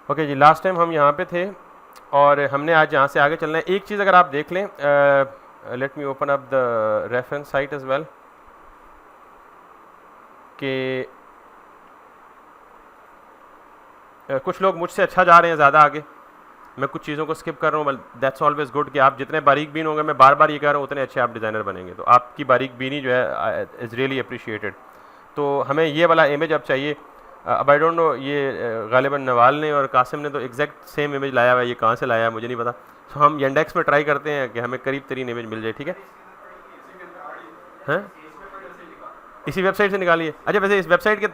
Okay जी, last time हम यहाँ पे थे और हमने आज यहाँ से आगे चलना है। एक चीज़ अगर आप देख लें, let me open up the reference site as well, कि कुछ लोग मुझसे अच्छा जा रहे हैं ज़्यादा आगे, मैं कुछ चीज़ों को स्किप कर रहा हूँ, दैट्स ऑलवेज गुड कि आप जितने बारीक बीन होंगे, मैं बार बार ये कह रहा हूँ, उतने अच्छे आप डिज़ाइनर बनेंगे। तो आपकी बारीक बीनी जो है इज़ रियली अप्रिशिएटेड। तो हमें ये वाला इमेज अब चाहिए। अब आई डोंट नो, ये गालिबन नवाल ने और कासिम ने तो एग्जैक्ट सेम इमेज लाया हुआ है, ये कहाँ से लाया है मुझे नहीं पता। तो हम इंडेक्स में ट्राई करते हैं कि हमें करीब तरीन इमेज मिल जाए, ठीक है? हैं? इसी वेबसाइट से निकालिए। अच्छा, वैसे इस वेबसाइट के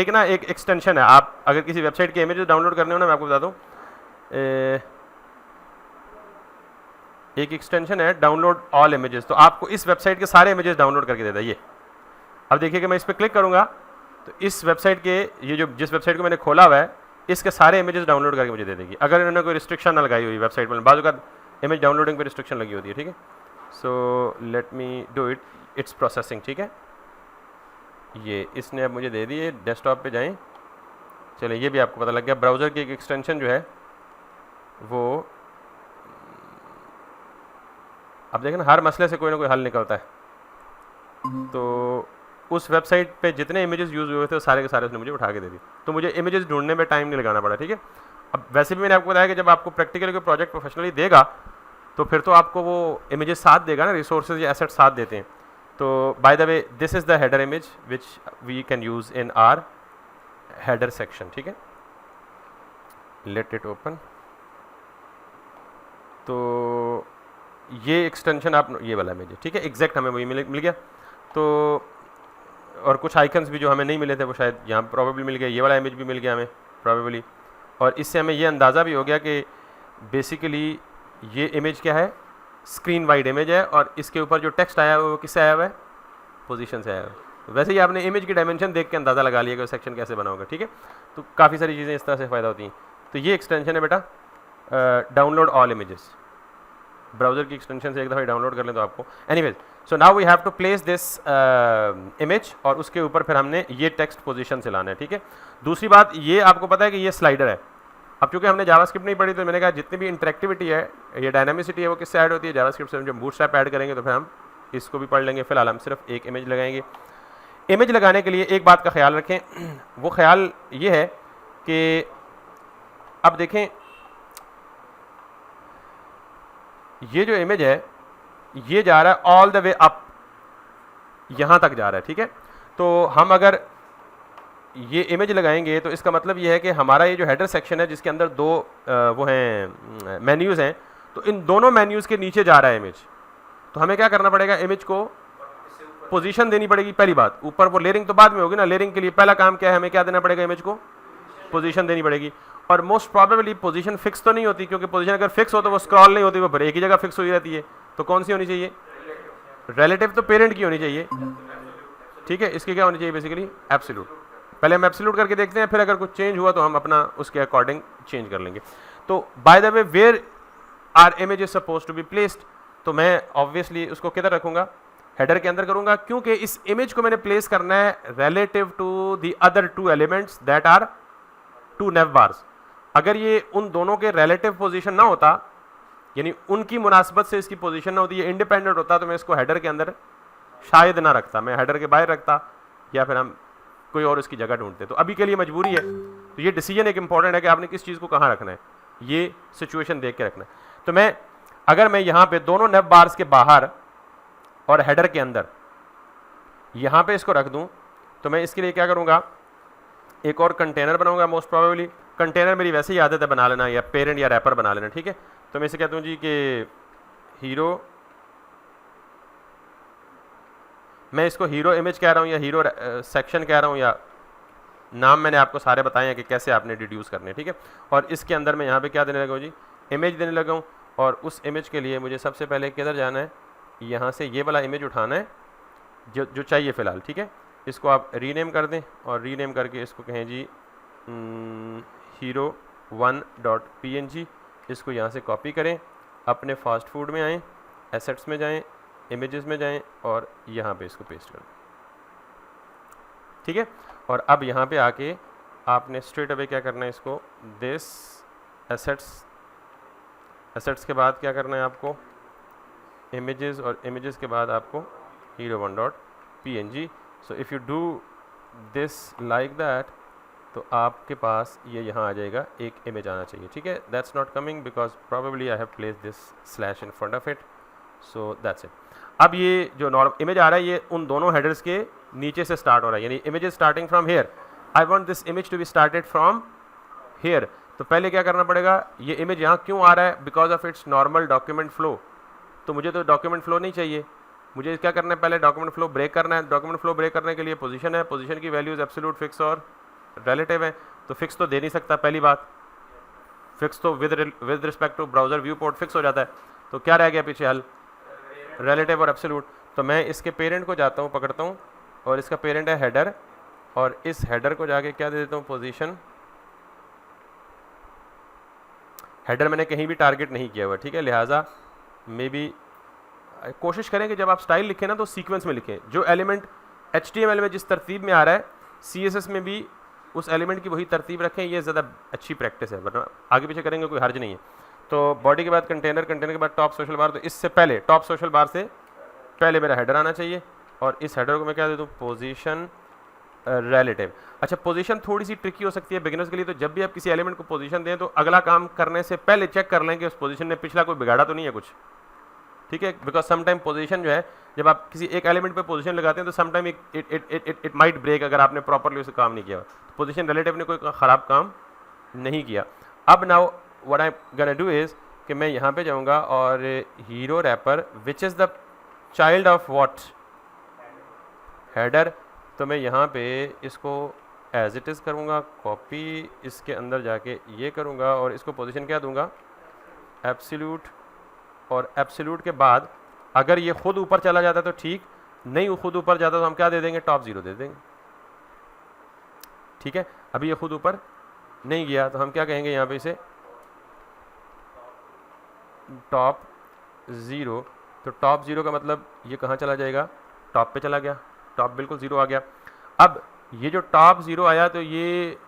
एक ना एक एक्सटेंशन है, आप अगर किसी वेबसाइट के इमेज डाउनलोड करने हो ना, मैं आपको बता दूँ, एक एक्सटेंशन है डाउनलोड ऑल इमेजेस, तो आपको इस वेबसाइट के सारे इमेजेस डाउनलोड करके देता है ये। अब देखिए कि मैं इस पर क्लिक करूँगा तो इस वेबसाइट के, ये जो जिस वेबसाइट को मैंने खोला हुआ है, इसके सारे इमेजेस डाउनलोड करके मुझे दे देगी, अगर इन्होंने कोई रिस्ट्रिक्शन ना लगाई हुई वेबसाइट में। बाजू का इमेज डाउनलोडिंग पर रिस्ट्रिक्शन लगी होती है, ठीक है? So let me do it, it's processing, ठीक है? ये इसने अब मुझे दे दिए। डेस्कटॉप पे जाएं, चलिए ये भी आपको पता लग गया। ब्राउज़र की एक एक्सटेंशन जो है वो, अब देखें ना, हर मसले से कोई ना कोई हल निकलता है। तो उस वेबसाइट पे जितने इमेजेस यूज़ हुए थे वो सारे के सारे उसने मुझे उठा के दे दी, तो मुझे इमेजेस ढूंढने में टाइम नहीं लगाना पड़ा, ठीक है? अब वैसे भी मैंने आपको बताया कि जब आपको प्रैक्टिकली कोई प्रोजेक्ट प्रोफेशनली देगा तो फिर तो आपको वो इमेजेस साथ देगा ना, रिसोर्सेज या एसेट साथ देते हैं। तो by the way, this is the header image which we can use in our header section, ठीक है? Let it open. तो ये एक्सटेंशन आप, ये वाला इमेज है, ठीक है? एग्जैक्ट हमें वही मिल गया। तो और कुछ आइकन्स भी जो हमें नहीं मिले थे वो शायद यहाँ प्रॉबेबली मिल गया, ये वाला इमेज भी मिल गया हमें प्रॉबेबली। और इससे हमें ये अंदाज़ा भी हो गया कि बेसिकली ये इमेज क्या है, स्क्रीन वाइड इमेज है, और इसके ऊपर जो टेक्स्ट आया हुआ है वो किससे आया हुआ है, पोजीशन से आया हुआ है। वैसे ही आपने इमेज की डायमेंशन देख के अंदाज़ा लगा लिया कि सेक्शन कैसे बना होगा, ठीक है? तो काफ़ी सारी चीज़ें इस तरह से फ़ायदा होती हैं। तो ये एक्सटेंशन है बेटा, डाउनलोड ऑल इमेजेस। ब्राउज़र की एक्सटेंशन से एक दफ़ा डाउनलोड कर लें तो आपको। Anyways, so now we have to place this image, और उसके ऊपर फिर हमने ये टेक्स्ट पोजीशन से लाना है, ठीक है? दूसरी बात, ये आपको पता है कि ये स्लाइडर है। अब चूँकि हमने जावास्क्रिप्ट नहीं पढ़ी तो मैंने कहा जितनी भी इंटरेक्टिविटी है, ये डायनामिसिटी है, वो किससे ऐड होती है, जावास्क्रिप्ट से। जब बूटस्ट्रैप ऐड करेंगे तो फिर हम इसको भी पढ़ लेंगे। फिलहाल हम सिर्फ एक इमेज लगाएंगे। इमेज लगाने के लिए एक बात का ख्याल रखें, वो ख्याल ये है कि अब देखें, ये जो इमेज है ये जा रहा है ऑल द वे अप, यहाँ तक जा रहा है, ठीक है? तो हम अगर ये इमेज लगाएंगे तो इसका मतलब ये है कि हमारा ये जो हेडर सेक्शन है, जिसके अंदर दो वो हैं मेन्यूज़ हैं, तो इन दोनों मेन्यूज़ के नीचे जा रहा है इमेज। तो हमें क्या करना पड़ेगा, इमेज को पोजीशन देनी पड़ेगी। पहली बात, ऊपर वो लेयरिंग तो बाद में होगी ना, लेयरिंग के लिए पहला काम क्या है, हमें क्या देना पड़ेगा, इमेज को पोजीशन देनी पड़ेगी। और मोस्ट प्रॉबेबली पोजीशन फिक्स तो नहीं होती, क्योंकि पोजीशन अगर फिक्स हो तो वो स्क्रॉल नहीं होती, वो फिर एक ही जगह फिक्स हुई रहती है। तो कौन सी होनी चाहिए, रिलेटिव तो पेरेंट की होनी चाहिए, ठीक है? इसकी क्या होनी चाहिए, बेसिकली एब्सोल्यूट। पहले हम एब्सोल्यूट करके देखते हैं, फिर अगर कुछ चेंज हुआ तो हम अपना उसके अकॉर्डिंग चेंज कर लेंगे। तो by the way, where our image is suppose to be placed, तो मैं ऑब्वियसली उसको किधर रखूंगा, हेडर के अंदर करूंगा, क्योंकि इस इमेज को मैंने प्लेस करना है relative to the other two elements that are two nav bars. अगर ये उन दोनों के रिलेटिव पोजीशन ना होता, यानी उनकी मुनासबत से इसकी पोजीशन ना होती, ये इंडिपेंडेंट होता, तो मैं इसको हेडर के अंदर शायद ना रखता, मैं हेडर के बाहर रखता, या फिर हम कोई और इसकी जगह ढूंढते। तो अभी के लिए मजबूरी है। तो ये डिसीजन एक इंपॉर्टेंट है कि आपने किस चीज़ को कहाँ रखना है, ये सिचुएशन देख के रखना है। तो अगर मैं यहाँ पे दोनों नेव बार्स के बाहर और हेडर के अंदर यहाँ पे इसको रख दूँ, तो मैं इसके लिए क्या करूँगा, एक और कंटेनर बनाऊंगा। मोस्ट प्रोबेबली कंटेनर मेरी वैसे ही आदत है बना लेना, या पेरेंट या रैपर बना लेना, ठीक है? तो मैं इसे कहता हूँ जी कि हीरो, मैं इसको हीरो इमेज कह रहा हूँ या हीरो सेक्शन कह रहा हूँ, या नाम मैंने आपको सारे बताए हैं कि कैसे आपने डिड्यूस करने, ठीक है? और इसके अंदर मैं यहाँ पे क्या देने लगा हूँ जी, इमेज देने लगा हूँ। और उस इमेज के लिए मुझे सबसे पहले किधर जाना है, यहाँ से ये वाला इमेज उठाना है जो चाहिए फ़िलहाल, ठीक है? इसको आप रीनेम कर दें, और रीनेम करके इसको कहें जी hero1.png। इसको यहाँ से कॉपी करें, अपने फास्ट फूड में आएँ, एसेट्स में जाएं, इमेजेस में जाएं, और यहाँ पे इसको पेस्ट कर दें, ठीक है? और अब यहाँ पे आके आपने स्ट्रेट अवे क्या करना है, इसको दिस एसेट्स के बाद क्या करना है आपको, इमेजेस, और इमेजेस के बाद आपको hero1.png। So if you do this like that तो आपके पास ये यहाँ आ जाएगा, एक इमेज आना चाहिए, ठीक है। That's not coming because probably I have place this slash in front of it, so that's it. अब ये जो नॉर्मल इमेज आ रहा है ये उन दोनों हेडर्स के नीचे से स्टार्ट हो रहा है, यानी image is starting from here, I want this image to be started from here. तो पहले क्या करना पड़ेगा, ये इमेज यहाँ क्यों आ रहा है, because of its normal document flow. तो मुझे तो डॉक्यूमेंट फ्लो नहीं चाहिए, मुझे क्या करना है, पहले डॉक्यूमेंट फ्लो ब्रेक करना है। डॉक्यूमेंट फ्लो ब्रेक करने के लिए पोजीशन है, पोजीशन की वैल्यूज एब्सोल्यूट, फिक्स और रिलेटिव है। तो फिक्स तो दे नहीं सकता, पहली बात, फिक्स तो with respect to browser view port fix हो जाता है। तो क्या रह गया पीछे हल, रिलेटिव और एब्सोल्यूट। तो मैं इसके पेरेंट को जाता हूँ, पकड़ता हूँ, और इसका पेरेंट है हेडर, और इस हेडर को जाके क्या दे देता हूँ, पोजीशन। हेडर मैंने कहीं भी टारगेट नहीं किया हुआ, ठीक है, लिहाजा मे बी कोशिश करें कि जब आप स्टाइल लिखें ना तो सीक्वेंस में लिखें। जो एलिमेंट HTML में जिस तरतीब में आ रहा है CSS में भी उस एलिमेंट की वही तरतीब रखें, ये ज़्यादा अच्छी प्रैक्टिस है, वरना आगे पीछे करेंगे कोई हर्ज नहीं है। तो बॉडी के बाद कंटेनर, कंटेनर के बाद टॉप सोशल बार, तो इससे पहले टॉप सोशल बार से पहले मेरा हेडर आना चाहिए, और इस हेडर को मैं क्या दे दूँ, पोजीशन रिलेटिव। अच्छा, पोजीशन थोड़ी सी ट्रिकी हो सकती है बिगिनर्स के लिए, तो जब भी आप किसी एलिमेंट को पोजीशन दें तो अगला काम करने से पहले चेक कर लें कि उस पोजीशन ने पिछला कोई बिगाड़ा तो नहीं है कुछ, ठीक है। बिकॉज समटाइम पोजीशन जो है, जब आप किसी एक एलिमेंट पे पोजीशन लगाते हैं तो समटाइम इट माइट ब्रेक अगर आपने प्रॉपरली उसे काम नहीं किया। तो पोजीशन रिलेटिव ने कोई ख़राब काम नहीं किया। अब now what I gonna do is कि मैं यहाँ पे जाऊँगा और hero wrapper which is the child of what, header. तो मैं यहाँ पे इसको एज इट इज़ करूँगा, कॉपी, इसके अंदर जाके ये करूँगा, और इसको पोजीशन क्या दूँगा, एब्सोल्यूट, और एब्सोल्यूट के बाद अगर ये खुद ऊपर चला जाता तो ठीक, नहीं खुद ऊपर जाता तो हम क्या दे देंगे, टॉप 0 दे देंगे, ठीक है। अभी ये खुद ऊपर नहीं गया तो हम क्या कहेंगे यहाँ पे, इसे टॉप 0। तो टॉप 0 का मतलब ये कहाँ चला जाएगा, टॉप पे चला गया, टॉप बिल्कुल 0 आ गया। अब ये जो टॉप 0 आया तो ये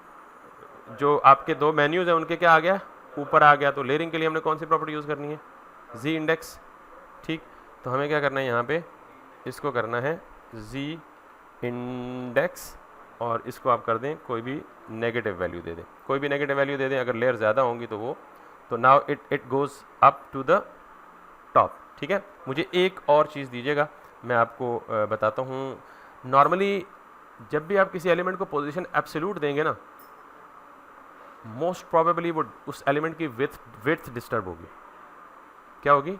जो आपके दो मेन्यूज़ हैं उनके क्या आ गया, ऊपर आ गया। तो लेयरिंग के लिए हमने कौन सी प्रॉपर्टी यूज़ करनी है, जी इंडेक्स, ठीक। तो हमें क्या करना है, यहाँ पे इसको करना है जी इंडेक्स, और इसको आप कर दें कोई भी नेगेटिव वैल्यू दे दें, कोई भी नेगेटिव वैल्यू दे दें, अगर लेयर ज़्यादा होंगी तो वो, तो now it goes up to the top, ठीक है। मुझे एक और चीज़ दीजिएगा, मैं आपको बताता हूँ। नॉर्मली जब भी आप किसी एलिमेंट को पोजीशन एब्सोल्यूट देंगे ना, मोस्ट प्रोबेबली वो उस एलिमेंट की विड्थ डिस्टर्ब होगी। क्या होगी,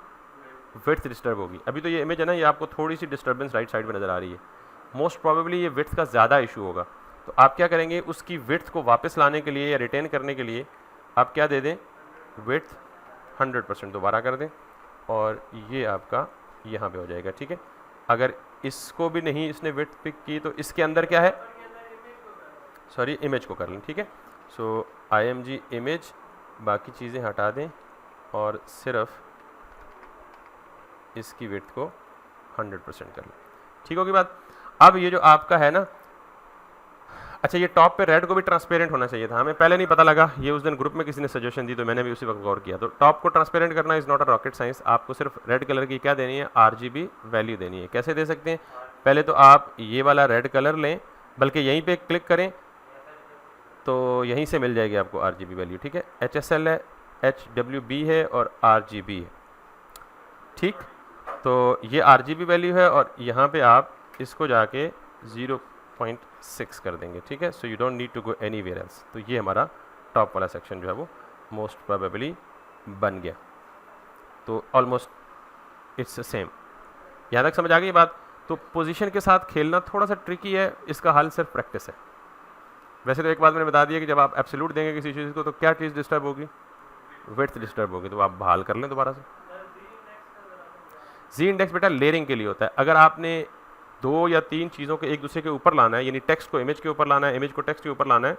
विड्थ डिस्टर्ब होगी। अभी तो ये इमेज है ना, ये आपको थोड़ी सी डिस्टर्बेंस राइट साइड में नज़र आ रही है, मोस्ट प्रोबेबली ये विड्थ का ज़्यादा इशू होगा। तो आप क्या करेंगे, उसकी विड्थ को वापस लाने के लिए या रिटेन करने के लिए आप क्या दे दें, विड्थ 100% दोबारा कर दें, और ये आपका यहाँ पे हो जाएगा, ठीक है। अगर इसको भी नहीं इसने विड्थ पिक की तो इसके अंदर क्या है, सॉरी इमेज को कर लें, ठीक है। सो img इमेज, बाकी चीज़ें हटा दें और सिर्फ इसकी विड्थ को 100% कर लें, ठीक होगी बात। अब ये जो आपका है ना, अच्छा ये टॉप पे रेड को भी ट्रांसपेरेंट होना चाहिए था, हमें पहले नहीं पता लगा, ये उस दिन ग्रुप में किसी ने सजेशन दी तो मैंने भी उसी वक्त गौर किया। तो टॉप को ट्रांसपेरेंट करना is not a rocket science, आपको सिर्फ रेड कलर की क्या देनी है, RGB वैल्यू देनी है। कैसे दे सकते हैं, पहले तो आप ये वाला रेड कलर लें, बल्कि यहीं पे क्लिक करें तो यहीं से मिल जाएगी आपको RGB वैल्यू, ठीक है। HSL है, HWB है और RGB है, ठीक। तो ये RGB वैल्यू है, और यहाँ पे आप इसको जाके 0.6 कर देंगे, ठीक है। So you don't need to go anywhere else. तो ये हमारा टॉप वाला सेक्शन जो है वो मोस्ट प्रोबेबली बन गया। तो ऑलमोस्ट इट्स सेम, यहाँ तक समझ आ गई बात। तो पोजीशन के साथ खेलना थोड़ा सा ट्रिकी है, इसका हल सिर्फ प्रैक्टिस है। वैसे तो एक बात मैंने बता दिया कि जब आप एब्सोल्यूट देंगे किसी चीज़ को तो क्या चीज़ डिस्टर्ब होगी, विड्थ डिस्टर्ब होगी, तो आप बहाल कर लें दोबारा से। जी इंडेक्स बेटा लेयरिंग के लिए होता है। अगर आपने 2 या 3 चीज़ों को एक दूसरे के ऊपर लाना है, यानी टेक्स्ट को इमेज के ऊपर लाना है, इमेज को टेक्स्ट के ऊपर लाना है,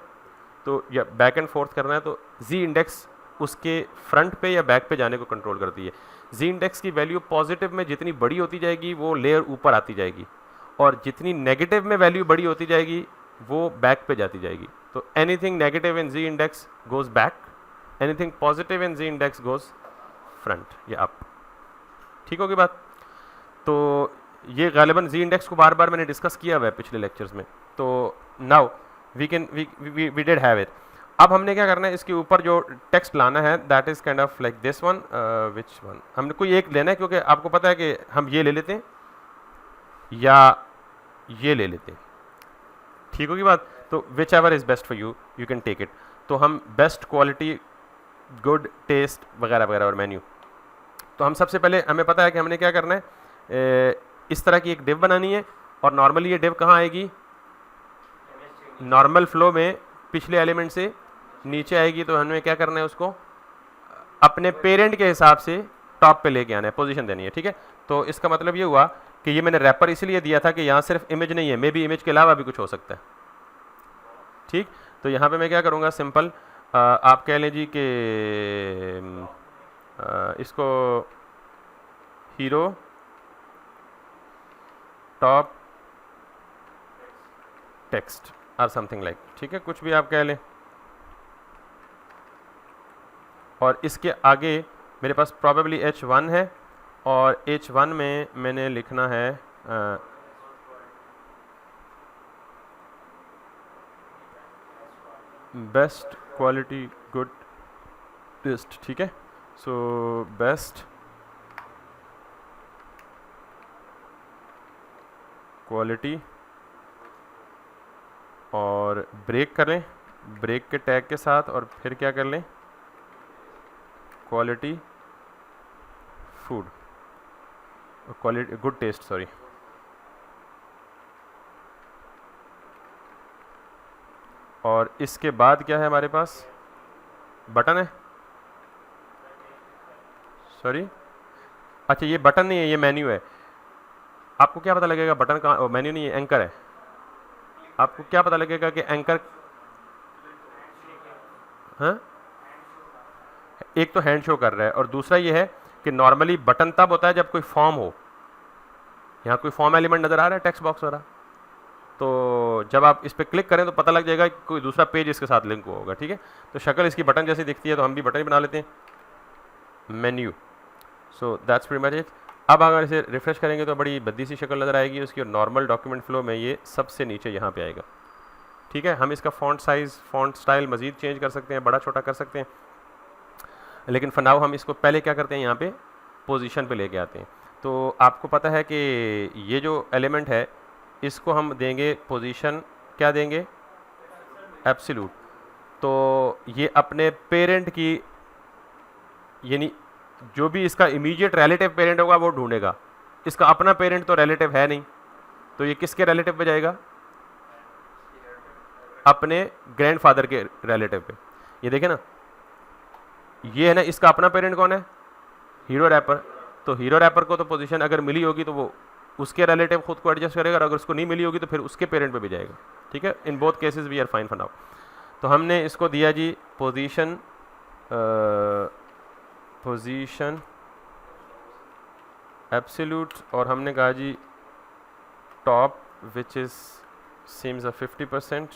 तो या बैक एंड फोर्थ करना है, तो जी इंडेक्स उसके फ्रंट पे या बैक पे जाने को कंट्रोल करती है। जी इंडेक्स की वैल्यू पॉजिटिव में जितनी बड़ी होती जाएगी वो लेयर ऊपर आती जाएगी, और जितनी नेगेटिव में वैल्यू बड़ी होती जाएगी वो बैक पे जाती जाएगी। तो anything negative in z index goes back, anything positive in z index goes front या अप। ठीक होगी बात। तो ये गालिबन जी इंडेक्स को बार बार मैंने डिस्कस किया हुआ है पिछले लेक्चर्स में। तो now we did have it. अब हमने क्या करना है, इसके ऊपर जो टेक्स्ट लाना है that is kind of like this one, which one हमने कोई एक लेना है, क्योंकि आपको पता है कि हम ये ले लेते हैं या ये ले लेते हैं। ठीक होगी बात। तो which ever is best for you, you can take it. तो हम बेस्ट क्वालिटी, गुड टेस्ट वगैरह वगैरह और मेन्यू। तो हम सबसे पहले हमें पता है कि हमने क्या करना है, इस तरह की एक डिव बनानी है। और नॉर्मली ये डिव कहाँ आएगी, नॉर्मल फ्लो में पिछले एलिमेंट से नीचे आएगी। तो हमें क्या करना है, उसको अपने पेरेंट के हिसाब से टॉप पे लेके आना है, पोजीशन देनी है। ठीक है। तो इसका मतलब ये हुआ कि ये मैंने रैपर इसलिए दिया था कि यहाँ सिर्फ इमेज नहीं है, मे बी इमेज के अलावा भी कुछ हो सकता है। ठीक। तो यहाँ पे मैं क्या करूँगा, सिंपल आप कह लें जी कि इसको हीरो टॉप टेक्स्ट और समथिंग लाइक, ठीक है, कुछ भी आप कह लें। और इसके आगे मेरे पास प्रॉबेबली H1 है और H1 में मैंने लिखना है बेस्ट क्वालिटी गुड टेस्ट। ठीक है। सो बेस्ट क्वालिटी और ब्रेक करें, ब्रेक के टैग के साथ, और फिर क्या कर लें, quality food, quality good taste, sorry. और इसके बाद क्या है हमारे पास, बटन है, सॉरी, अच्छा ये बटन नहीं है, ये मेन्यू है। आपको क्या पता लगेगा बटन का, मेन्यू नहीं है, एंकर है। आपको क्या पता लगेगा कि एंकर, हाँ, एक तो हैंड शो कर रहा है और दूसरा ये है कि नॉर्मली बटन तब होता है जब कोई फॉर्म हो। यहाँ कोई फॉर्म एलिमेंट नज़र आ रहा है, टेक्स्ट बॉक्स वाला, तो जब आप इस पर क्लिक करें तो पता लग जाएगा कि कोई दूसरा पेज इसके साथ लिंक होगा। ठीक है। तो शक्ल इसकी बटन जैसी दिखती है, तो हम भी बटन ही बना लेते हैं, menu. So that's pretty much it. अब अगर इसे रिफ्रेश करेंगे तो बड़ी बद्दी सी शक्ल नज़र आएगी उसकी, और नॉर्मल डॉक्यूमेंट फ्लो में ये सबसे नीचे यहाँ पे आएगा। ठीक है। हम इसका फ़ॉन्ट साइज़, फ़ॉन्ट स्टाइल मज़ीद चेंज कर सकते हैं, बड़ा छोटा कर सकते हैं, लेकिन फॉर नाउ हम इसको पहले क्या करते हैं, यहाँ पे पोजीशन पे लेके आते हैं। तो आपको पता है कि ये जो एलिमेंट है इसको हम देंगे पोजीशन, क्या देंगे, एब्सोल्यूट। तो ये अपने पेरेंट की, यानी जो भी इसका इमीडिएट रिलेटिव पेरेंट होगा वो ढूंढेगा। इसका अपना पेरेंट तो रिलेटिव है नहीं, तो ये किसके रिलेटिव पे जाएगा, अपने ग्रैंडफादर के रिलेटिव पे। ये देखें ना, ये है ना, इसका अपना पेरेंट कौन है, हीरो रैपर। तो हीरो रैपर को तो पोजीशन अगर मिली होगी तो वो उसके रिलेटिव खुद को एडजस्ट करेगा, और अगर उसको नहीं मिली होगी तो फिर उसके पेरेंट पे भी जाएगा। ठीक है। In both cases we are fine for now. तो हमने इसको दिया जी पोजीशन, पोजीशन एब्सोल्यूट, और हमने कहा जी top which is seems a 50%,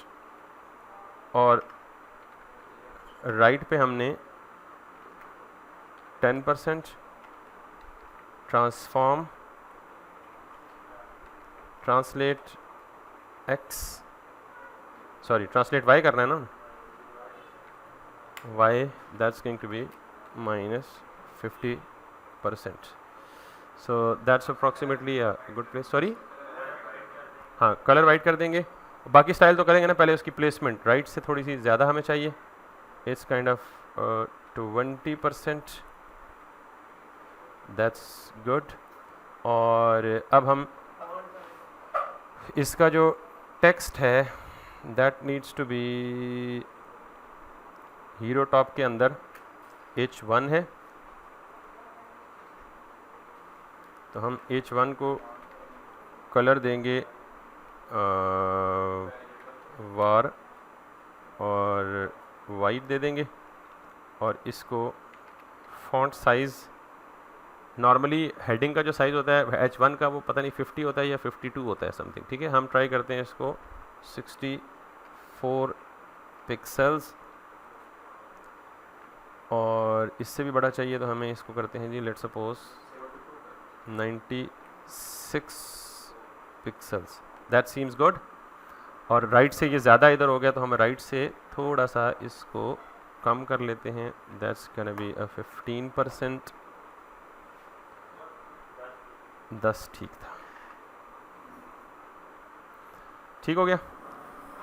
और राइट पे हमने 10%, transform, translate x, sorry translate y करना है ना, y that's going to be -50%। So that's approximately a good place, sorry हाँ, कलर वाइट कर देंगे। बाकी स्टाइल तो करेंगे ना, पहले उसकी प्लेसमेंट राइट से थोड़ी सी ज़्यादा हमें चाहिए, it's kind of 20%, that's good. और अब हम इसका जो टेक्स्ट है that needs to be, hero top के अंदर H1 है, तो हम H1 को कलर देंगे वार और वाइट दे देंगे, और इसको फॉन्ट साइज़, नॉर्मली हेडिंग का जो साइज़ होता है H1 का वो पता नहीं 50 होता है या 52 होता है समथिंग। ठीक है। हम ट्राई करते हैं इसको 64 पिक्सल्स, और इससे भी बड़ा चाहिए तो हमें इसको करते हैं जी let's suppose 96 pixels, that seems good. और राइट से ये ज़्यादा इधर हो गया तो हम राइट से थोड़ा सा इसको कम कर लेते हैं, दैट्स गोना बी अ 15%। 10 ठीक था, ठीक हो गया।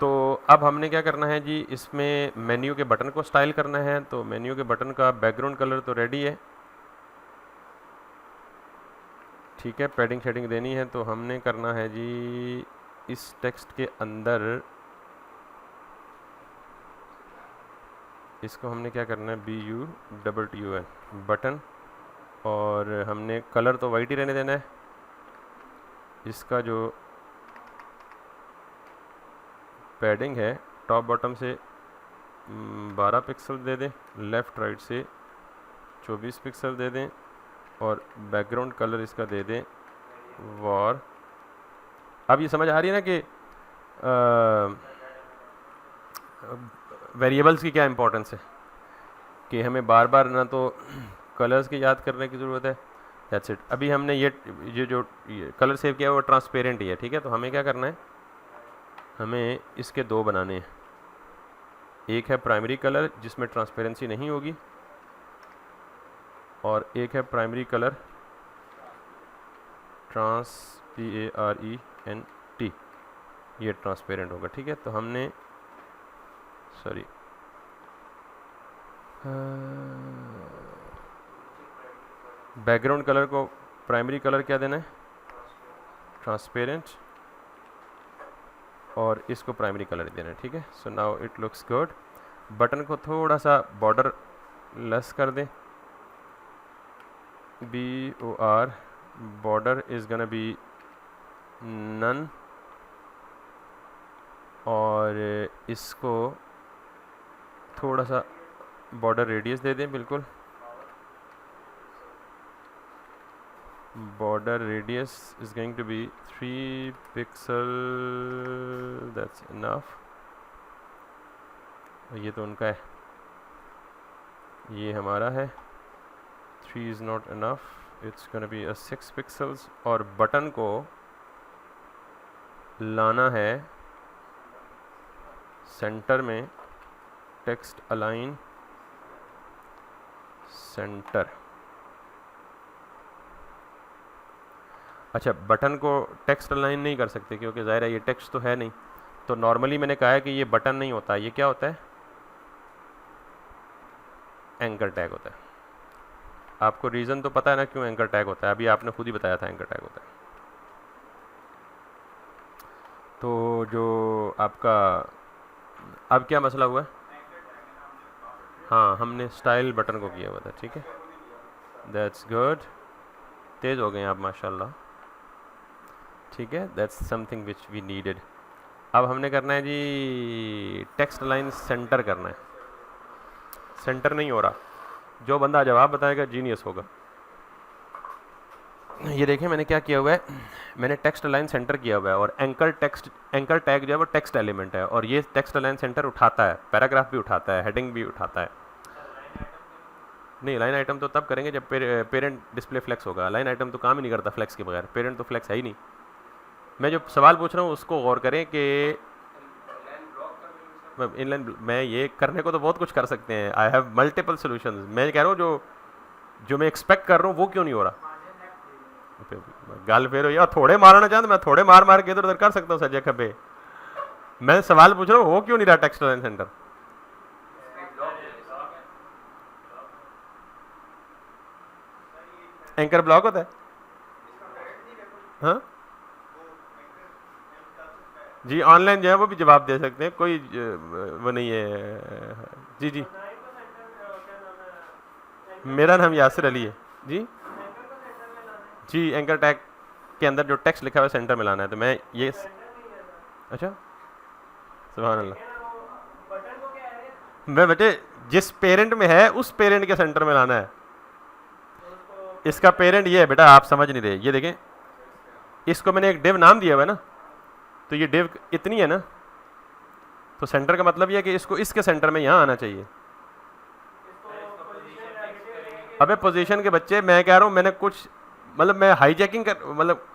तो अब हमने क्या करना है जी, इसमें मेन्यू के बटन को स्टाइल करना है। तो मेन्यू के बटन का बैकग्राउंड कलर तो रेडी है, ठीक है। पैडिंग शेडिंग देनी है तो हमने करना है जी इस टेक्स्ट के अंदर इसको हमने क्या करना है BUTTON बटन, और हमने कलर तो वाइट ही रहने देना है। इसका जो पैडिंग है टॉप बॉटम से 12 पिक्सल दे दें, लेफ़्ट राइट से 24 पिक्सल दे दें, और बैकग्राउंड कलर इसका दे दें वॉर। अब ये समझ आ रही है ना कि वेरिएबल्स की क्या इंपॉर्टेंस है, कि हमें बार बार ना तो कलर्स की याद करने की ज़रूरत है। That's it. अभी हमने ये जो कलर सेव किया है वो ट्रांसपेरेंट ही है, ठीक है। तो हमें क्या करना है, हमें इसके दो बनाने हैं। एक है प्राइमरी कलर जिसमें ट्रांसपेरेंसी नहीं होगी, और एक है प्राइमरी कलर TRANSPARENT, ये ट्रांसपेरेंट होगा, ठीक है। तो हमने सॉरी बैकग्राउंड कलर को प्राइमरी कलर क्या देना है, ट्रांसपेरेंट, और इसको प्राइमरी कलर देना है, ठीक है। So now it looks good. Button को थोड़ा सा बॉर्डर लेस कर दें, BOR border is gonna be none, और इसको थोड़ा सा बॉर्डर रेडियस दे दें, बिल्कुल border radius is going to be 3 pixel, that's enough. ये तो उनका है, ये हमारा है, 3 is not enough, it's gonna be 6 pixels. और बटन को लाना है सेंटर में, टेक्स्ट अलाइन सेंटर। अच्छा, बटन को टेक्स्ट अलाइन नहीं कर सकते क्योंकि ज़ाहिर है ये टेक्स्ट तो है नहीं, तो नॉर्मली मैंने कहा है कि ये बटन नहीं होता, ये क्या होता है, एंकर टैग होता है। आपको रीज़न तो पता है ना क्यों एंकर टैग होता है, अभी आपने खुद ही बताया था एंकर टैग होता है। तो जो आपका अब क्या मसला हुआ है, हाँ हमने स्टाइल बटन को किया हुआ था, ठीक है। दैट्स गुड, तेज़ हो गए आप माशाल्लाह, ठीक है। That's something which we needed. अब हमने करना है जी टेक्स्ट लाइन सेंटर करना है। सेंटर नहीं हो रहा, जो बंदा जवाब बताएगा जीनियस होगा। ये देखें मैंने क्या किया हुआ है, मैंने टेक्स्ट लाइन सेंटर किया हुआ है, और एंकर टैग जो है वो टेक्स्ट एलिमेंट है, और ये टेक्स्ट लाइन सेंटर उठाता है, पैराग्राफ भी उठाता है, हेडिंग भी उठाता है। नहीं, लाइन आइटम तो तब करेंगे जब पेरेंट डिस्प्ले फ्लेक्स होगा। लाइन आइटम तो काम ही नहीं करता फ्लेक्स के बगैर, पेरेंट तो फ्लेक्स है ही नहीं। मैं जो सवाल पूछ रहा हूँ उसको गौर करें कि इनलाइन, मैं ये करने को तो बहुत कुछ कर सकते हैं, आई हैव मल्टीपल सोल्यूशंस। मैं कह रहा हूँ जो मैं एक्सपेक्ट कर रहा हूँ वो क्यों नहीं हो रहा। गाल फेर हो, थोड़े मारना चाहते मैं थोड़े मार मार के इधर उधर कर सकता हूँ सज्जे खब्बे। मैं सवाल पूछ रहा हूँ हो क्यों नहीं रहा text line centre. Anchor block होता है, हाँ जी। ऑनलाइन जो है वो भी जवाब दे सकते हैं, कोई वो नहीं है। जी जी, मेरा नाम यासिर अली है जी। जी, एंकर टैग के अंदर जो टेक्स्ट लिखा हुआ है सेंटर में लाना है, तो मैं ये अच्छा सुभान अल्लाह। मैं बेटे जिस पेरेंट में है उस पेरेंट के सेंटर में लाना है। इसका पेरेंट ये है बेटा, आप समझ नहीं रहे। ये देखें, इसको मैंने एक डिव नाम दिया हुआ है ना, तो ये डिव इतनी है ना, तो सेंटर का मतलब ये है कि इसको इसके सेंटर में यहाँ आना चाहिए। अबे पोजीशन के बच्चे, मैं कह रहा हूँ मैंने कुछ मतलब मैं हाईजैकिंग कर मतलब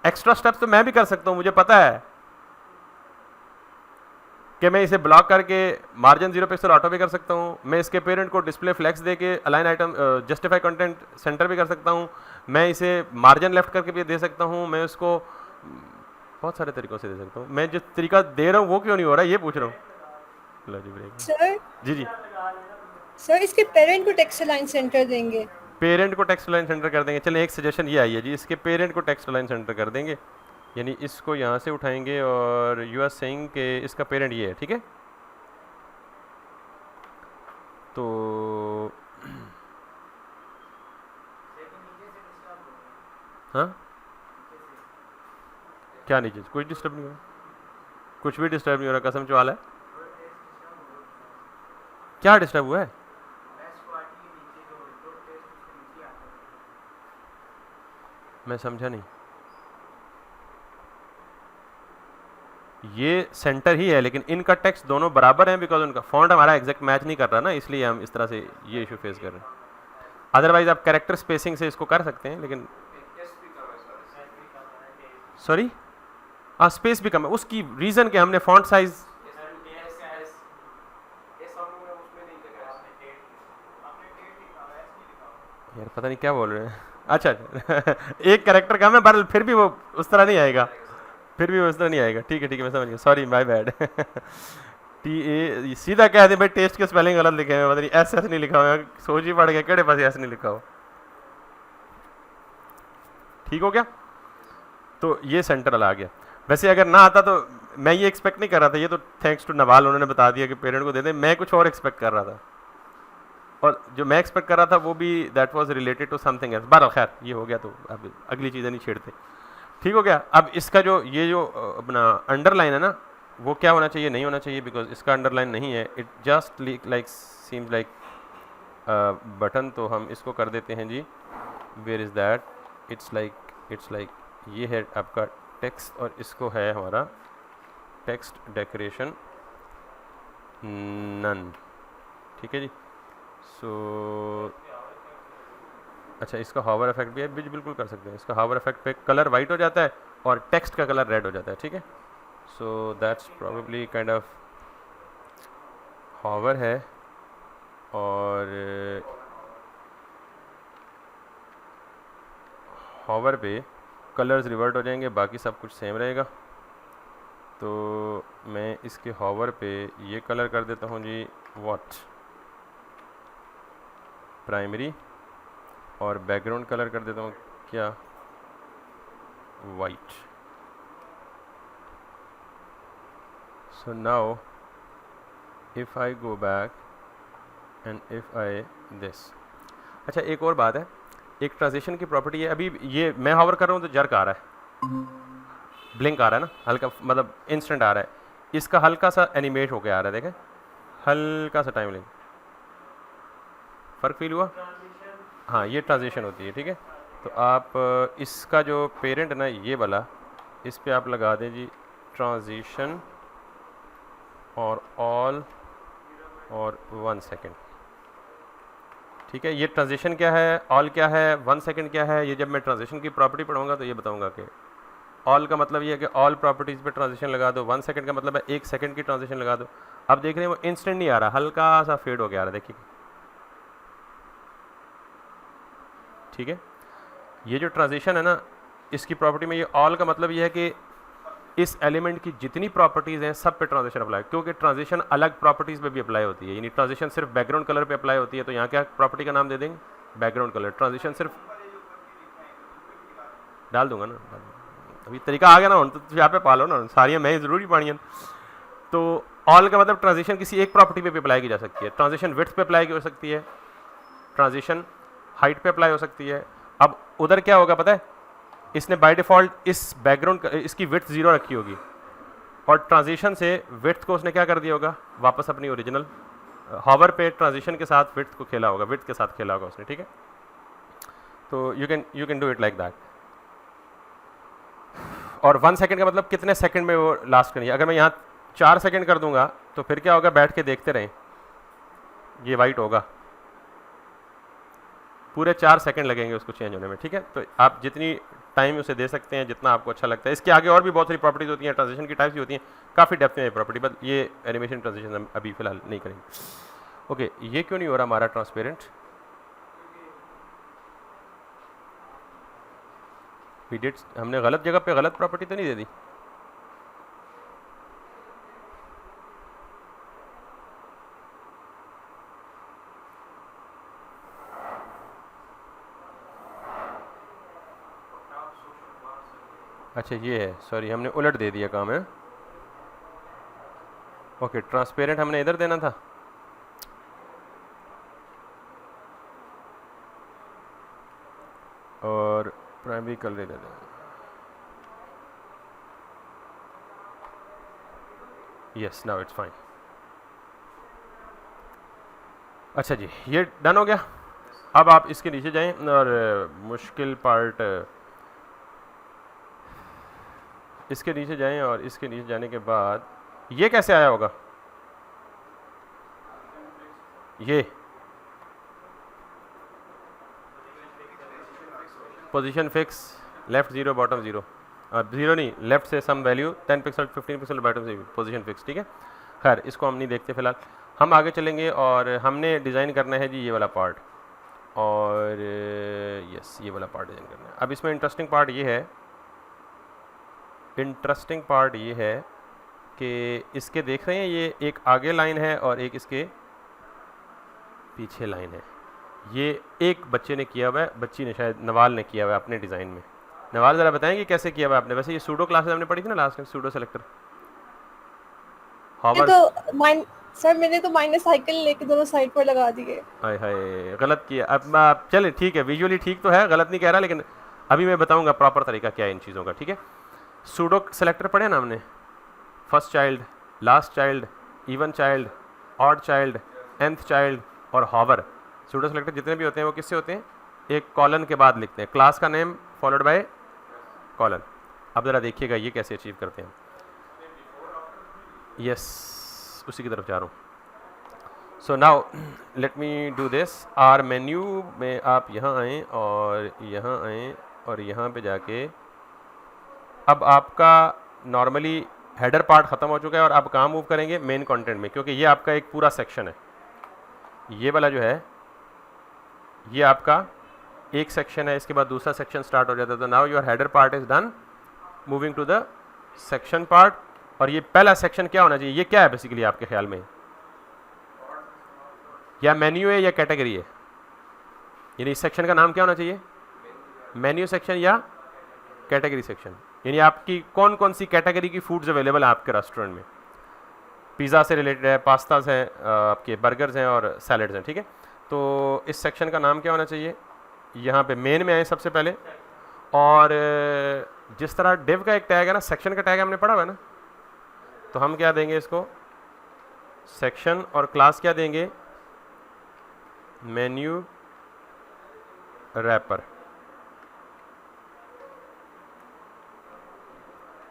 एक्स्ट्रा स्टेप्स तो मैं भी कर सकता हूँ, मुझे पता है कि मैं इसे ब्लॉक करके मार्जिन 0 पिक्सल ऑटो भी कर सकता हूँ, मैं इसके पेरेंट को डिस्प्ले फ्लैक्स दे के align item justify content centre भी कर सकता हूँ, मैं इसे मार्जिन लेफ्ट करके भी दे सकता हूँ, मैं इसको बहुत सारे तरीकों से दे सकता हूँ। मैं जो तरीका दे रहा हूँ वो क्यों नहीं हो रहा है ये पूछ रहा हूँ। लो जी ब्रेक। सर जी जी सर इसके पेरेंट को टेक्स्ट अलाइन सेंटर देंगे। पेरेंट को टेक्स्ट लाइन सेंटर कर देंगे। चलिए एक सजेशन ये आई है जी, इसके पेरेंट को टेक्स्ट लाइन सेंटर कर देंगे, यानी इसको यहाँ से उठाएंगे और यू आर सेइंग कि इसका पेरेंट ये है, ठीक है। तो हाँ क्या नीचे कोई डिस्टर्ब नहीं हो रहा, कुछ भी डिस्टर्ब नहीं हो रहा, कसम चवाल है। क्या डिस्टर्ब हुआ है? मैं समझा नहीं। ये सेंटर ही है लेकिन इनका टेक्स्ट दोनों बराबर हैं बिकॉज उनका फॉन्ट हमारा एग्जैक्ट मैच नहीं कर रहा ना, इसलिए हम इस तरह से ये इशू फेस कर रहे हैं। अदरवाइज आप कैरेक्टर स्पेसिंग से इसको कर सकते हैं, लेकिन सॉरी हाँ स्पेस भी कम है, उसकी रीज़न कि हमने फॉन्ट साइज यार पता नहीं क्या बोल रहे हैं। अच्छा एक कैरेक्टर कम है पर फिर भी वो उस तरह नहीं आएगा, फिर भी वो उस तरह नहीं आएगा। ठीक है मैं समझ गया, sorry my bad. T A सीधा कह दे भाई टेस्ट के स्पेलिंग गलत लिखे हैं, पता नहीं एस नहीं लिखा हुआ, सोच ही पड़ गया केड़े पास एस नहीं लिखा हो। ठीक हो गया, तो ये सेंटर आ गया। वैसे अगर ना आता तो मैं ये एक्सपेक्ट नहीं कर रहा था, ये तो थैंक्स टू नवाल उन्होंने बता दिया कि पेरेंट को दे दें, मैं कुछ और एक्सपेक्ट कर रहा था, और जो मैं एक्सपेक्ट कर रहा था वो भी that was related to something else. बहरहाल खैर ये हो गया, तो अब अगली चीज़ें नहीं छेड़ते। ठीक हो गया। अब इसका जो ये जो अपना अंडरलाइन है ना, वो क्या होना चाहिए, नहीं होना चाहिए, बिकॉज इसका अंडरलाइन नहीं है, it just like seems like button. तो हम इसको कर देते हैं जी, where is that, it's like ये है आपका टेक्स्ट, और इसको है हमारा टेक्स्ट डेकोरेशन नन। ठीक है जी। सो अच्छा इसका हावर इफेक्ट भी है, बिल्कुल कर सकते हैं। इसका हावर इफेक्ट पे कलर वाइट हो जाता है और टेक्स्ट का कलर रेड हो जाता है। ठीक है, so that's probably kind of hover है, और हावर पे कलर्स रिवर्ट हो जाएंगे, बाकी सब कुछ सेम रहेगा। तो मैं इसके हावर पे ये कलर कर देता हूँ जी व्हाट, प्राइमरी, और बैकग्राउंड कलर कर देता हूँ क्या, white. So now if I go back and if I this. अच्छा एक और बात है, एक ट्रांजिशन की प्रॉपर्टी है, अभी ये मैं हावर कर रहा हूँ तो जर्क आ रहा है, ब्लिंक आ रहा है ना, हल्का मतलब इंस्टेंट आ रहा है, इसका हल्का सा एनिमेट होके आ रहा है, देखें हल्का सा टाइम लिंक, फ़र्क फील हुआ? हाँ ये ट्रांजिशन होती है। ठीक है, तो आप इसका जो पेरेंट है ना ये वाला, इस पे आप लगा दें जी ट्रांजिशन और ऑल और 1 सेकेंड। ठीक है, ये ट्रांजिशन क्या है, ऑल क्या है, 1 सेकेंड क्या है, ये जब मैं ट्रांजिशन की प्रॉपर्टी पढ़ूंगा तो ये बताऊंगा कि ऑल का मतलब ये है कि ऑल प्रॉपर्टीज़ पे ट्रांजिशन लगा दो, 1 सेकेंड का मतलब है 1 सेकेंड की ट्रांजिशन लगा दो। अब देख रहे हैं वो इंस्टेंट नहीं आ रहा, हल्का सा फेड हो गया आ रहा है, देखिए। ठीक है, ये जो ट्रांजिशन है ना, इसकी प्रॉपर्टी में ये ऑल का मतलब ये है कि इस एलिमेंट की जितनी प्रॉपर्टीज़ हैं सब पे ट्रांजिशन अप्लाई, क्योंकि ट्रांजिशन अलग प्रॉपर्टीज़ पे भी अप्लाई होती है, यानी ट्रांजिशन सिर्फ बैकग्राउंड कलर पे अप्लाई होती है, तो यहाँ क्या प्रॉपर्टी का नाम दे देंगे, बैकग्राउंड कलर। ट्रांजिशन सिर्फ डाल दूंगा ना, अभी तरीका आ गया ना, तो यहाँ पे पालो ना, सारियाँ मैं ज़रूरी पानी। तो ऑल का मतलब ट्रांजिशन किसी एक प्रॉपर्टी पे भी अप्लाई की जा सकती है, ट्रांजिशन विड्थ पे अप्लाई की हो सकती है, ट्रांजिशन हाइट पे अप्लाई हो सकती है। अब उधर क्या होगा पता है, इसने बाय डिफ़ॉल्ट इस बैकग्राउंड इसकी विड्थ 0 रखी होगी, और ट्रांजिशन से विड्थ को उसने क्या कर दिया होगा, वापस अपनी ओरिजिनल हॉवर पे ट्रांजिशन के साथ विड्थ को खेला होगा, विड्थ के साथ खेला होगा उसने। ठीक है, तो you can do it like that. और 1 सेकेंड का मतलब कितने सेकंड में वो लास्ट करेंगे। अगर मैं यहाँ 4 सेकंड कर दूंगा तो फिर क्या होगा, बैठ के देखते रहें, ये वाइट होगा, पूरे 4 सेकंड लगेंगे उसको चेंज होने में, ठीक है। तो आप जितनी टाइम उसे दे सकते हैं जितना आपको अच्छा लगता है। इसके आगे और भी बहुत सारी प्रॉपर्टीज होती हैं, ट्रांजिशन की टाइप्स भी होती हैं, काफ़ी डेप्थ में ये प्रॉपर्टी, बट ये एनिमेशन ट्रांजिशन हम अभी फिलहाल नहीं करेंगे। ओके, ये क्यों नहीं हो रहा हमारा ट्रांसपेरेंट? हमने गलत जगह पे गलत प्रॉपर्टी तो नहीं दे दी? अच्छा ये है, सॉरी हमने उलट दे दिया काम है। ओके, ट्रांसपेरेंट हमने इधर देना था, और प्राइमरी कलर इधर देना। Yes, now it's fine. अच्छा जी, ये डन हो गया। अब आप इसके नीचे जाएं और मुश्किल पार्ट, इसके नीचे जाएं और इसके नीचे जाने के बाद ये कैसे आया होगा? ये पोजीशन फिक्स, लेफ्ट 0 बॉटम 0, 0 नहीं, लेफ्ट से some value 10 pixel 15 pixel bottom से पोजीशन फिक्स, ठीक है। खैर इसको हम नहीं देखते फिलहाल, हम आगे चलेंगे और हमने डिज़ाइन करना है जी ये वाला पार्ट, और यस ये वाला पार्ट डिज़ाइन करना है। अब इसमें इंटरेस्टिंग पार्ट ये है कि इसके देख रहे हैं, ये एक आगे लाइन है और एक इसके पीछे लाइन है। ये एक बच्चे ने किया हुआ है, बच्ची ने शायद नवाल ने किया हुआ है अपने डिज़ाइन में। नवाल ज़रा बताएंगे कैसे किया हुआ है आपने? वैसे ये सूडो क्लासेस हमने पढ़ी थी ना लास्ट में, सूडो सेलेक्टर। सर मैंने तो माइनस साइकिल लेके दोनों साइड पर लगा दिए। हाय हाय, गलत किया। अब चले ठीक है, विजुअली ठीक तो है, गलत नहीं कह रहा, लेकिन अभी मैं बताऊंगा प्रॉपर तरीका क्या है इन चीज़ों का, ठीक है। सूडो सेलेक्टर पढ़े ना हमने, first child, last child, even child, odd child, nth child और हॉवर। सूडो सेलेक्टर जितने भी होते हैं वो किससे होते हैं? एक कॉलन के बाद लिखते हैं, क्लास का नेम फॉलोड बाय कॉलन। अब ज़रा देखिएगा ये कैसे अचीव करते हैं। यस, उसी की तरफ जा रहा हूँ। So now let me do this. Our menu में आप यहाँ आएँ और यहाँ आएँ और यहाँ पे जाके, अब आपका नॉर्मली हेडर पार्ट ख़त्म हो चुका है और आप कहाँ मूव करेंगे? मेन कंटेंट में, क्योंकि ये आपका एक पूरा सेक्शन है। ये वाला जो है ये आपका एक सेक्शन है, इसके बाद दूसरा सेक्शन स्टार्ट हो जाता है। तो now your header part is done, moving to the section part. और ये पहला सेक्शन क्या होना चाहिए? ये क्या है बेसिकली आपके ख्याल में? या मेन्यू है या कैटेगरी है? यानी इस सेक्शन का नाम क्या होना चाहिए? मेन्यू सेक्शन या कैटेगरी सेक्शन। यानी आपकी कौन कौन सी कैटेगरी की फूड्स अवेलेबल है आपके रेस्टोरेंट में? पिज़्ज़ा से रिलेटेड है, पास्ताज हैं, आपके बर्गर्स हैं और सैलड्स हैं, ठीक है। तो इस सेक्शन का नाम क्या होना चाहिए? यहाँ पे मेन में आए सबसे पहले, और जिस तरह डिव का एक टैग है ना, सेक्शन का टैग हमने पढ़ा हुआ है ना, तो हम क्या देंगे इसको? सेक्शन, और क्लास क्या देंगे? Menu wrapper.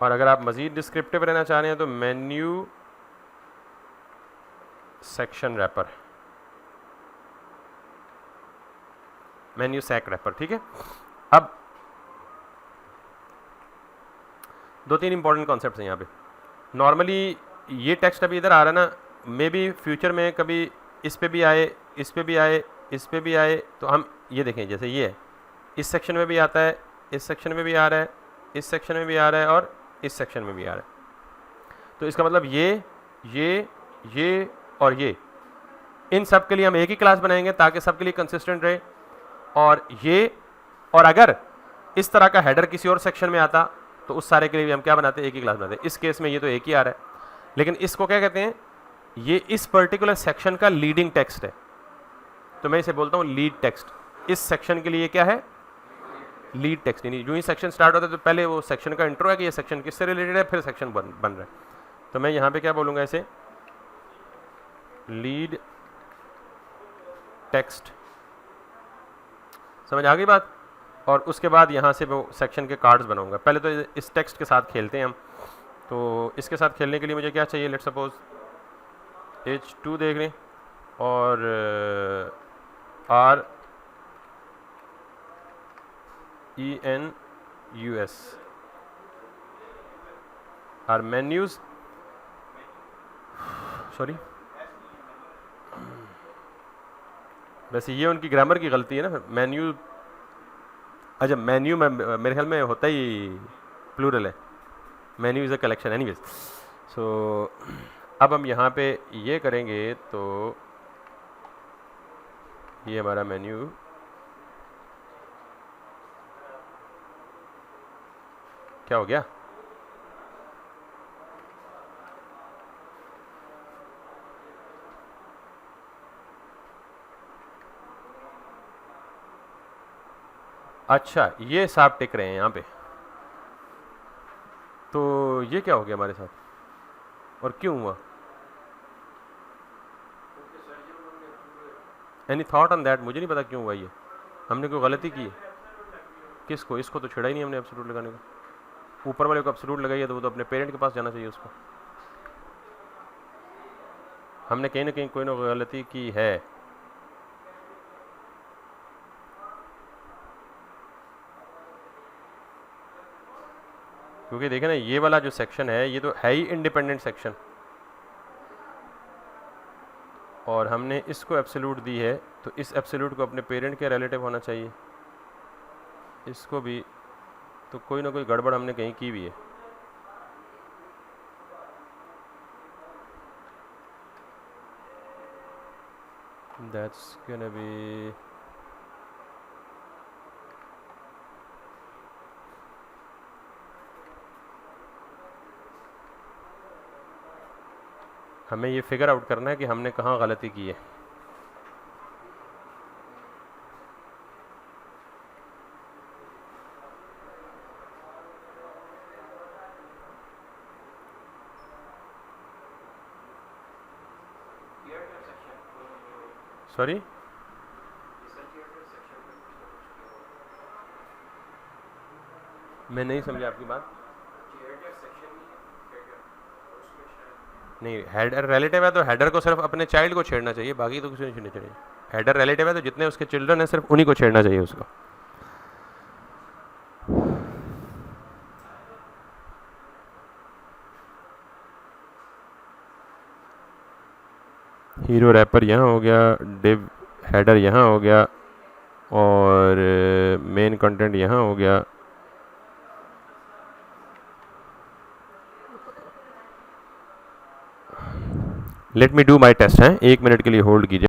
और अगर आप मज़ीद डिस्क्रिप्टिव रहना चाह रहे हैं तो menu section wrapper, menu sec wrapper, ठीक है। अब 2-3 इंपॉर्टेंट कॉन्सेप्ट्स हैं यहाँ पे। नॉर्मली ये टेक्स्ट अभी इधर आ रहा है ना, मे बी फ्यूचर में कभी इस पे भी आए, इस पे भी आए, इस पे भी आए। तो हम ये देखें, जैसे ये है, इस सेक्शन में भी आता है, इस सेक्शन में भी आ रहा है, इस सेक्शन में भी आ रहा है और इस सेक्शन में भी आ रहा है। तो इसका मतलब ये और ये, इन सब के लिए हम एक ही क्लास बनाएंगे ताकि सब के लिए कंसिस्टेंट रहे। और ये, और अगर इस तरह का हेडर किसी और सेक्शन में आता तो उस सारे के लिए भी हम क्या बनाते हैं? एक ही क्लास बनाते हैं। इस केस में ये तो एक ही आ रहा है, लेकिन इसको क्या कहते हैं? ये इस पर्टिकुलर सेक्शन का लीडिंग टेक्स्ट है, तो मैं इसे बोलता हूँ लीड टेक्स्ट। इस सेक्शन के लिए क्या है? Lead text. यानी जो ही सेक्शन स्टार्ट होता है तो पहले वो सेक्शन का इंट्रो है कि ये सेक्शन किससे रिलेटेड है, फिर सेक्शन बन रहा है। तो मैं यहाँ पे क्या बोलूँगा इसे? Lead text. समझ आ गई बात? और उसके बाद यहाँ से वो सेक्शन के कार्ड्स बनाऊंगा। पहले तो इस टेक्स्ट के साथ खेलते हैं हम। तो इसके साथ खेलने के लिए मुझे क्या चाहिए, लेट सपोज H2 देख लें और RENUS आर मेन्यूज, सॉरी वैसे ये उनकी ग्रामर की गलती है ना, मेन्यू, अच्छा मेन्यू में मेरे ख्याल में होता ही प्लूरल है, menu is a collection anyways. So अब हम यहाँ पे ये करेंगे तो ये हमारा मेन्यू क्या हो गया, अच्छा ये सांप टिक रहे हैं यहाँ पे, तो ये क्या हो गया हमारे साथ और क्यों हुआ, एनी थॉट ऑन दैट, मुझे नहीं पता क्यों हुआ ये, हमने कोई गलती की है, किसको, इसको तो छेड़ा ही नहीं हमने एब्सोल्यूट लगाने का, ऊपर वाले को एब्सोल्यूट लगाई है तो वो तो अपने पेरेंट के पास जाना चाहिए उसको, हमने कहीं ना कहीं कोई ना कोई गलती की है। क्योंकि देखें ना ये वाला जो सेक्शन है ये तो है ही इंडिपेंडेंट सेक्शन, और हमने इसको एब्सोल्यूट दी है तो इस एब्सोल्यूट को अपने पेरेंट के रिलेटिव होना चाहिए, इसको भी, तो कोई ना कोई गड़बड़ हमने कहीं की भी है। That's gonna be हमें ये फिगर आउट करना है कि हमने कहाँ गलती की है। सॉरी मैं नहीं समझा आपकी बात, नहीं हेडर रिलेटिव है तो हेडर को सिर्फ अपने चाइल्ड को छेड़ना चाहिए, बाकी तो किसी नहीं छेड़ना चाहिए, हेडर रिलेटिव है तो जितने उसके चिल्ड्रन हैं सिर्फ उन्हीं को छेड़ना चाहिए उसको। हीरो रैपर यहाँ हो गया, डिव हेडर यहाँ हो गया, और मेन कंटेंट यहाँ हो गया। Let me do my test है, 1 मिनट के लिए होल्ड कीजिए।